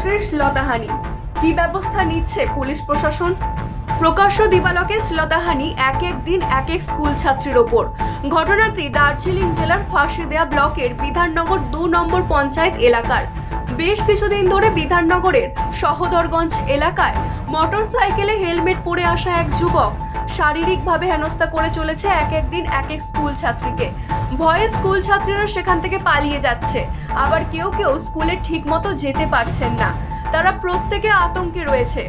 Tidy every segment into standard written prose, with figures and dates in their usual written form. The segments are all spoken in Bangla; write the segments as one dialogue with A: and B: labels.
A: ছাত্রের শ্লীলতাহানি, কি ব্যবস্থা নিচ্ছে পুলিশ প্রশাসন? প্রকাশ্য দিবালোকে শ্লীলতাহানি এক এক দিন এক এক স্কুল ছাত্রীর ওপর। ঘটনাটি দার্জিলিং জেলার ফাঁসিদেয়া ব্লকের বিধাননগর 2 নম্বর পঞ্চায়েত এলাকার। বেশ কিছুদিন ধরে বিধাননগরের সহদরগঞ্জ এলাকায় মোটরসাইকেলে হেলমেট পরে আসা এক যুবক শারীরিকভাবে হেনস্থা করে চলেছে এক এক দিন এক এক স্কুল ছাত্রীকে। ভয়ে স্কুল ছাত্রীরা সেখান থেকে পালিয়ে যাচ্ছে, আবার কেউ কেউ স্কুলে ঠিকমতো যেতে পারছেন না। তারা প্রত্যেকে আতঙ্কে রয়েছে।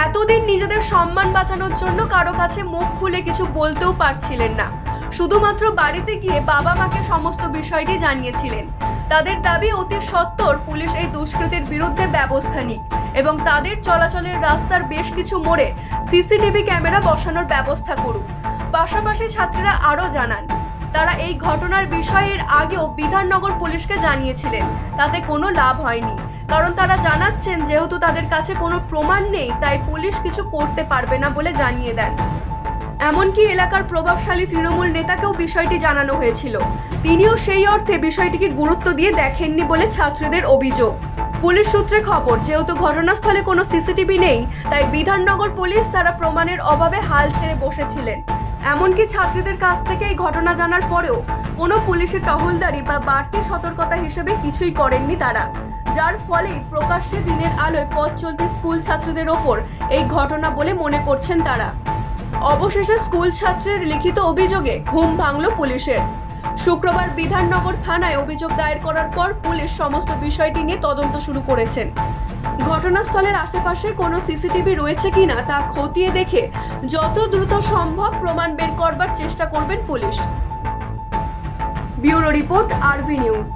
A: এতদিন নিজেদের সম্মান বাঁচানোর জন্য কারো কাছে মুখ খুলে কিছু বলতেও পারছিলেন না। শুধুমাত্র বাড়িতে গিয়ে বাবা মাকে সমস্ত বিষয়টি জানিয়েছিলেন। তাদের দাবি অতি সত্বর পুলিশ এই দুষ্কৃতীর বিরুদ্ধে ব্যবস্থা নিক এবং তাদের চলাচলের রাস্তার বেশ কিছু মোড়ে সিসিটিভি ক্যামেরা বসানোর ব্যবস্থা করুক। পাশাপাশি ছাত্রীরা আরও জানান, তারা এই ঘটনার বিষয়ের আগেও বিধাননগর পুলিশকে জানিয়েছিলেন, তাতে কোনো লাভ হয়নি। কারণ তারা জানাচ্ছেন যেহেতু তাদের কাছে কোনো প্রমাণ নেই, তাই পুলিশ কিছু করতে পারবে না বলে জানিয়ে দেন। এমনকি এলাকার প্রভাবশালী তৃণমূল নেতাকেও বিষয়টি জানানো হয়েছিল, তিনিও সেই অর্থে বিষয়টিকে গুরুত্ব দিয়ে দেখেননি বলে ছাত্রীদের অভিযোগ। পুলিশ সূত্রে খবর, যেহেতু ঘটনাস্থলে কোনো সিসিটিভি নেই, তাই বিধাননগর পুলিশ তারা প্রমাণের অভাবে হাল ছেড়ে বসেছিলেন। এমনকি ছাত্রীদের কাছ থেকে এই ঘটনা জানার পরেও কোনো পুলিশের টহলদারি বা বাড়তি সতর্কতা হিসেবে কিছুই করেননি তারা, যার ফলে প্রকাশ্যে দিনের আলোয় পথ চলতি স্কুল ছাত্রীদের ওপর এই ঘটনা বলে মনে করছেন তারা। অবশেষে স্কুল ছাত্রের লিখিত অভিযোগে ঘুম ভাঙল পুলিশের। শুক্রবার বিধাননগর থানায় অভিযোগ দায়ের করার পর পুলিশ সমস্ত বিষয়টি নিয়ে তদন্ত শুরু করেছেন। ঘটনাস্থলের আশেপাশে কোনো সিসিটিভি রয়েছে কিনা তা খতিয়ে দেখে যত দ্রুত সম্ভব প্রমাণ বের করবার চেষ্টা করবেন police. Bureau report, RV news.